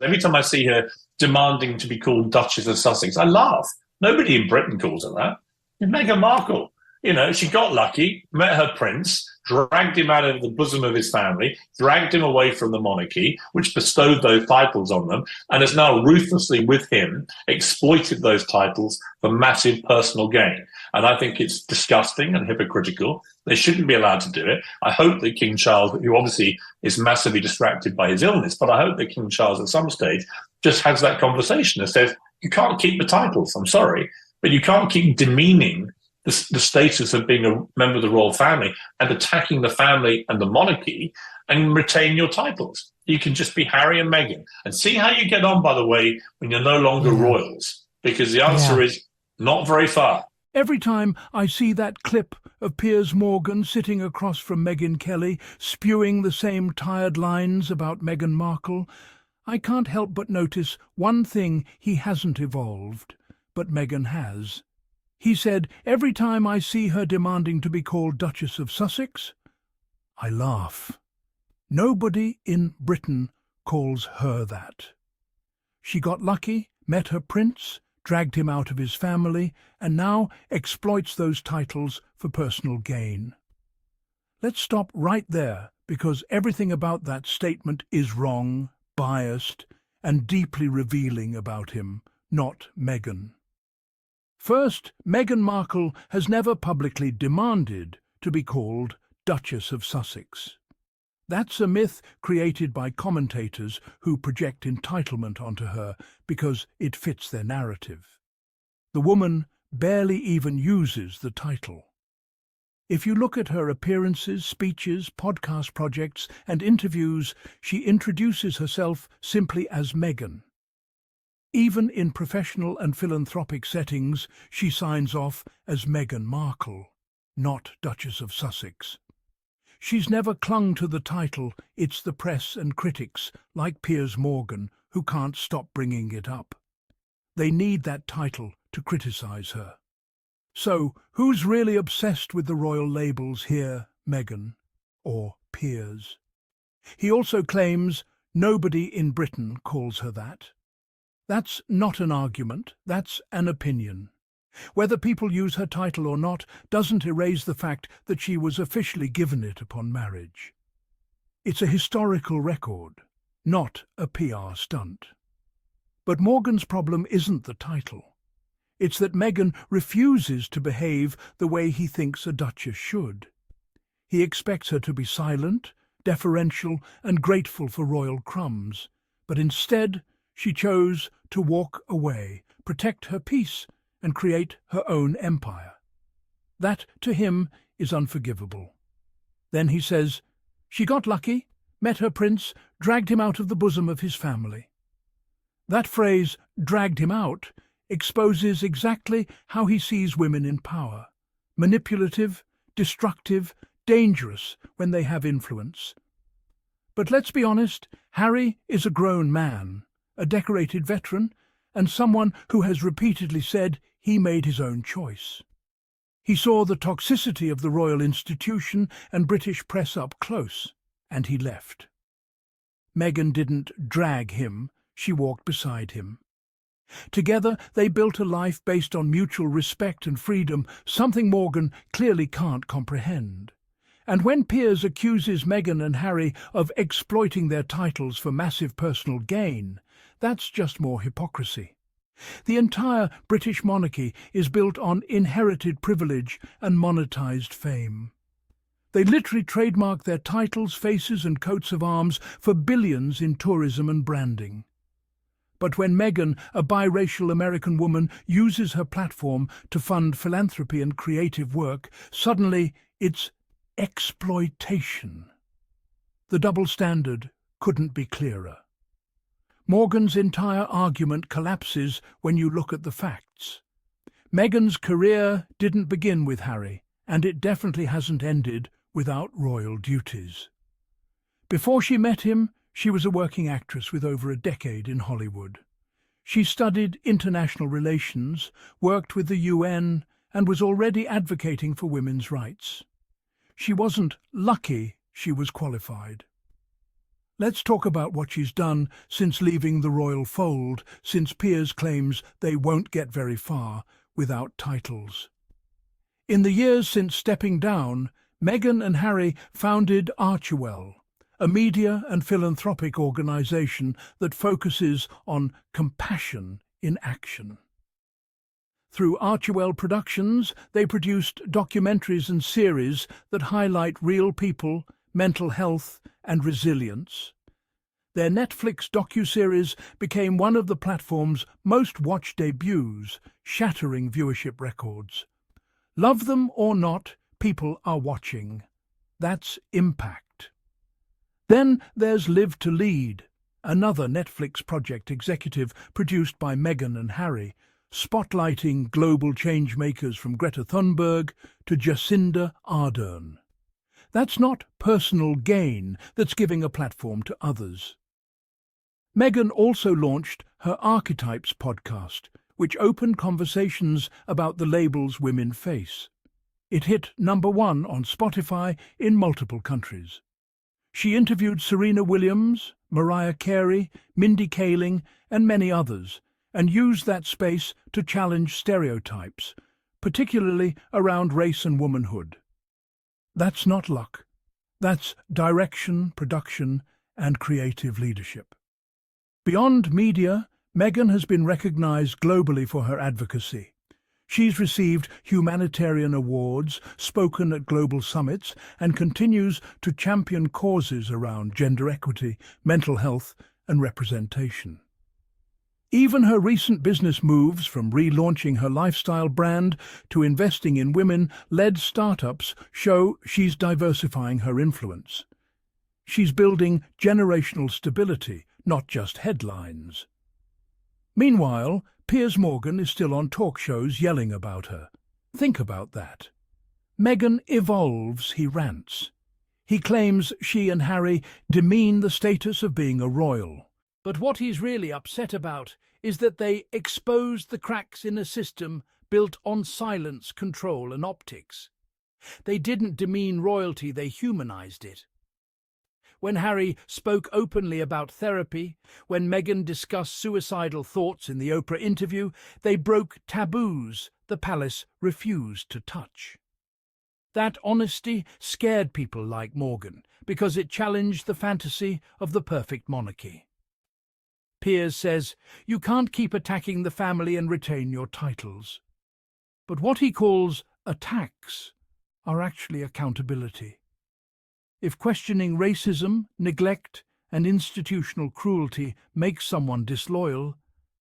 Every time I see her demanding to be called Duchess of Sussex, I laugh. Nobody in Britain calls her that. Meghan Markle. She got lucky, met her prince, dragged him out of the bosom of his family, dragged him away from the monarchy, which bestowed those titles on them, and has now ruthlessly, with him, exploited those titles for massive personal gain. And I think it's disgusting and hypocritical. They shouldn't be allowed to do it. I hope that King Charles, who obviously is massively distracted by his illness, but I hope that King Charles at some stage just has that conversation and says, you can't keep the titles, I'm sorry, but you can't keep demeaning the status of being a member of the royal family and attacking the family and the monarchy and retain your titles. You can just be Harry and Meghan. And see how you get on, by the way, when you're no longer royals, because the answer is not very far. Every time I see that clip of Piers Morgan sitting across from Megyn Kelly, spewing the same tired lines about Meghan Markle, I can't help but notice one thing he hasn't evolved, but Meghan has. He said, every time I see her demanding to be called Duchess of Sussex, I laugh. Nobody in Britain calls her that. She got lucky, met her prince, dragged him out of his family, and now exploits those titles for personal gain. Let's stop right there, because everything about that statement is wrong, biased, and deeply revealing about him, not Meghan. First, Meghan Markle has never publicly demanded to be called Duchess of Sussex. That's a myth created by commentators who project entitlement onto her because it fits their narrative. The woman barely even uses the title. If you look at her appearances, speeches, podcast projects, and interviews, she introduces herself simply as Meghan. Even in professional and philanthropic settings, she signs off as Meghan Markle, not Duchess of Sussex. She's never clung to the title. It's the press and critics, like Piers Morgan, who can't stop bringing it up. They need that title to criticize her. So, who's really obsessed with the royal labels here, Meghan or Piers? He also claims nobody in Britain calls her that. That's not an argument, that's an opinion. Whether people use her title or not doesn't erase the fact that she was officially given it upon marriage. It's a historical record, not a PR stunt. But Morgan's problem isn't the title. It's that Meghan refuses to behave the way he thinks a duchess should. He expects her to be silent, deferential, and grateful for royal crumbs, but instead she chose to walk away, protect her peace, and create her own empire. That, to him, is unforgivable. Then he says, she got lucky, met her prince, dragged him out of the bosom of his family. That phrase, dragged him out, exposes exactly how he sees women in power: manipulative, destructive, dangerous when they have influence. But let's be honest, Harry is a grown man, a decorated veteran, and someone who has repeatedly said he made his own choice. He saw the toxicity of the royal institution and British press up close, and he left. Meghan didn't drag him, she walked beside him. Together they built a life based on mutual respect and freedom, something Morgan clearly can't comprehend. And when Piers accuses Meghan and Harry of exploiting their titles for massive personal gain, that's just more hypocrisy. The entire British monarchy is built on inherited privilege and monetized fame. They literally trademark their titles, faces and coats of arms for billions in tourism and branding. But when Meghan, a biracial American woman, uses her platform to fund philanthropy and creative work, suddenly it's exploitation. The double standard couldn't be clearer. Morgan's entire argument collapses when you look at the facts. Meghan's career didn't begin with Harry, and it definitely hasn't ended without royal duties. Before she met him, she was a working actress with over a decade in Hollywood. She studied international relations, worked with the UN, and was already advocating for women's rights. She wasn't lucky, she was qualified. Let's talk about what she's done since leaving the royal fold, since Piers claims they won't get very far without titles. In the years since stepping down, Meghan and Harry founded Archewell, a media and philanthropic organisation that focuses on compassion in action. Through Archewell Productions, they produced documentaries and series that highlight real people, mental health and resilience. Their Netflix docuseries became one of the platform's most watched debuts, shattering viewership records. Love them or not, people are watching. That's impact. Then there's Live to Lead, another Netflix project executive produced by Meghan and Harry, spotlighting global change-makers from Greta Thunberg to Jacinda Ardern. That's not personal gain, that's giving a platform to others. Meghan also launched her Archetypes podcast, which opened conversations about the labels women face. It hit #1 on Spotify in multiple countries. She interviewed Serena Williams, Mariah Carey, Mindy Kaling, and many others, and used that space to challenge stereotypes, particularly around race and womanhood. That's not luck. That's direction, production, and creative leadership. Beyond media, Meghan has been recognized globally for her advocacy. She's received humanitarian awards, spoken at global summits, and continues to champion causes around gender equity, mental health, and representation. Even her recent business moves, from relaunching her lifestyle brand to investing in women-led startups, show she's diversifying her influence. She's building generational stability, not just headlines. Meanwhile, Piers Morgan is still on talk shows yelling about her. Think about that. Meghan evolves, he rants. He claims she and Harry demean the status of being a royal. But what he's really upset about is that they exposed the cracks in a system built on silence, control and optics. They didn't demean royalty, they humanized it. When Harry spoke openly about therapy, when Meghan discussed suicidal thoughts in the Oprah interview, they broke taboos the palace refused to touch. That honesty scared people like Morgan because it challenged the fantasy of the perfect monarchy. Piers says, you can't keep attacking the family and retain your titles. But what he calls attacks are actually accountability. If questioning racism, neglect, and institutional cruelty makes someone disloyal,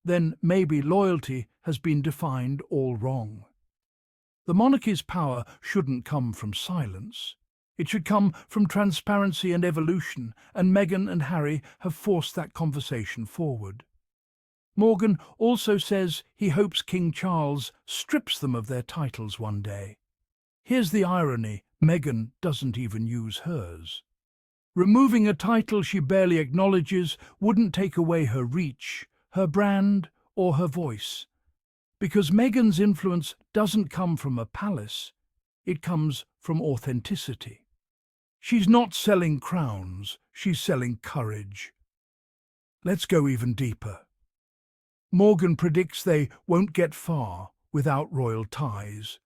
then maybe loyalty has been defined all wrong. The monarchy's power shouldn't come from silence. It should come from transparency and evolution, and Meghan and Harry have forced that conversation forward. Morgan also says he hopes King Charles strips them of their titles one day. Here's the irony, Meghan doesn't even use hers. Removing a title she barely acknowledges wouldn't take away her reach, her brand, or her voice. Because Meghan's influence doesn't come from a palace, it comes from authenticity. She's not selling crowns, she's selling courage. Let's go even deeper. Morgan predicts they won't get far without royal ties.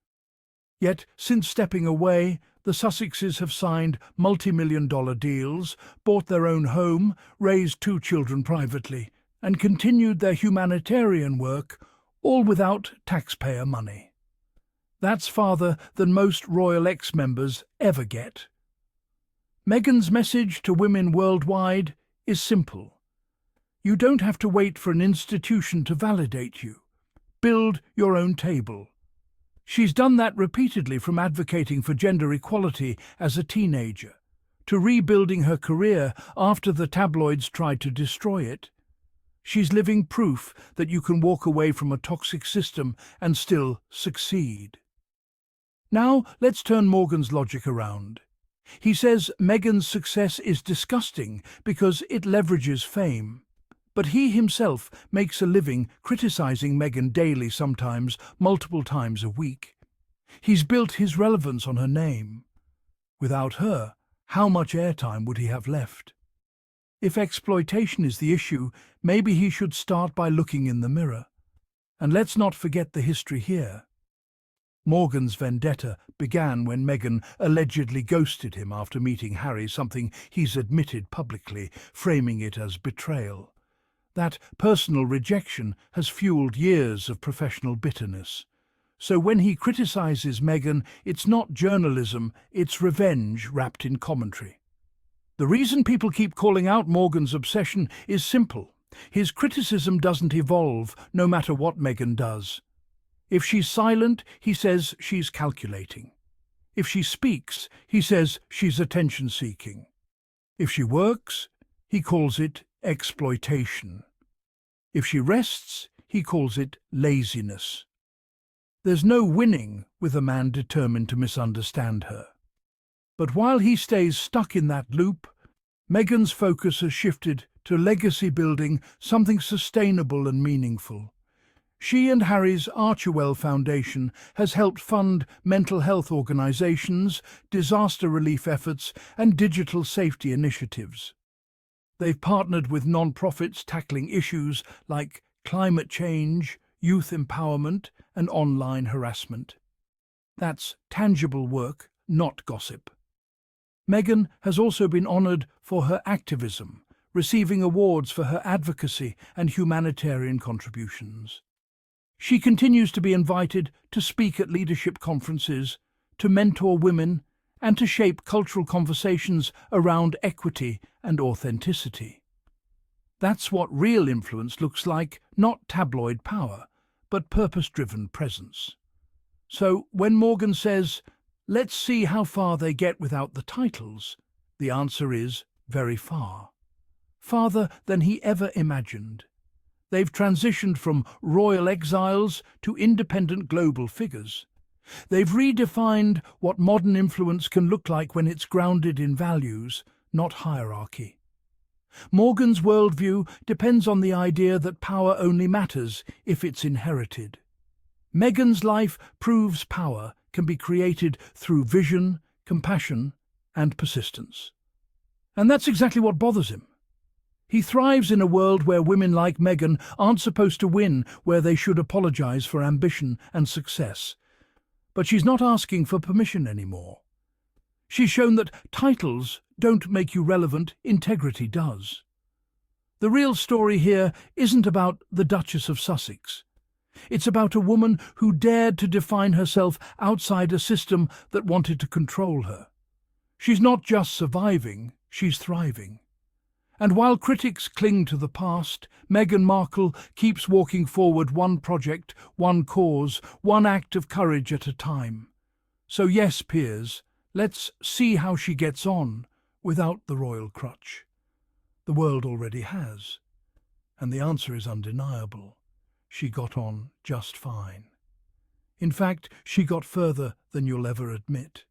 Yet, since stepping away, the Sussexes have signed multi-million-dollar deals, bought their own home, raised 2 children privately, and continued their humanitarian work, all without taxpayer money. That's farther than most royal ex-members ever get. Meghan's message to women worldwide is simple. You don't have to wait for an institution to validate you. Build your own table. She's done that repeatedly, from advocating for gender equality as a teenager, to rebuilding her career after the tabloids tried to destroy it. She's living proof that you can walk away from a toxic system and still succeed. Now let's turn Morgan's logic around. He says Meghan's success is disgusting because it leverages fame. But he himself makes a living criticizing Meghan daily, sometimes multiple times a week. He's built his relevance on her name. Without her, how much airtime would he have left? If exploitation is the issue, maybe he should start by looking in the mirror. And let's not forget the history here. Morgan's vendetta began when Meghan allegedly ghosted him after meeting Harry, something he's admitted publicly, framing it as betrayal. That personal rejection has fueled years of professional bitterness. So when he criticizes Meghan, it's not journalism, it's revenge wrapped in commentary. The reason people keep calling out Morgan's obsession is simple. His criticism doesn't evolve, no matter what Meghan does. If she's silent, he says she's calculating. If she speaks, he says she's attention-seeking. If she works, he calls it exploitation. If she rests, he calls it laziness. There's no winning with a man determined to misunderstand her. But while he stays stuck in that loop, Meghan's focus has shifted to legacy building, something sustainable and meaningful. She and Harry's Archewell Foundation has helped fund mental health organisations, disaster relief efforts, and digital safety initiatives. They've partnered with non-profits tackling issues like climate change, youth empowerment, and online harassment. That's tangible work, not gossip. Meghan has also been honoured for her activism, receiving awards for her advocacy and humanitarian contributions. She continues to be invited to speak at leadership conferences, to mentor women, and to shape cultural conversations around equity and authenticity. That's what real influence looks like, not tabloid power, but purpose-driven presence. So when Morgan says, "Let's see how far they get without the titles," the answer is very far. Farther than he ever imagined. They've transitioned from royal exiles to independent global figures. They've redefined what modern influence can look like when it's grounded in values, not hierarchy. Morgan's worldview depends on the idea that power only matters if it's inherited. Meghan's life proves power can be created through vision, compassion, and persistence. And that's exactly what bothers him. He thrives in a world where women like Meghan aren't supposed to win, where they should apologise for ambition and success. But she's not asking for permission anymore. She's shown that titles don't make you relevant, integrity does. The real story here isn't about the Duchess of Sussex. It's about a woman who dared to define herself outside a system that wanted to control her. She's not just surviving, she's thriving. And while critics cling to the past, Meghan Markle keeps walking forward, one project, one cause, one act of courage at a time. So yes, Piers, let's see how she gets on without the royal crutch. The world already has. And the answer is undeniable. She got on just fine. In fact, she got further than you'll ever admit.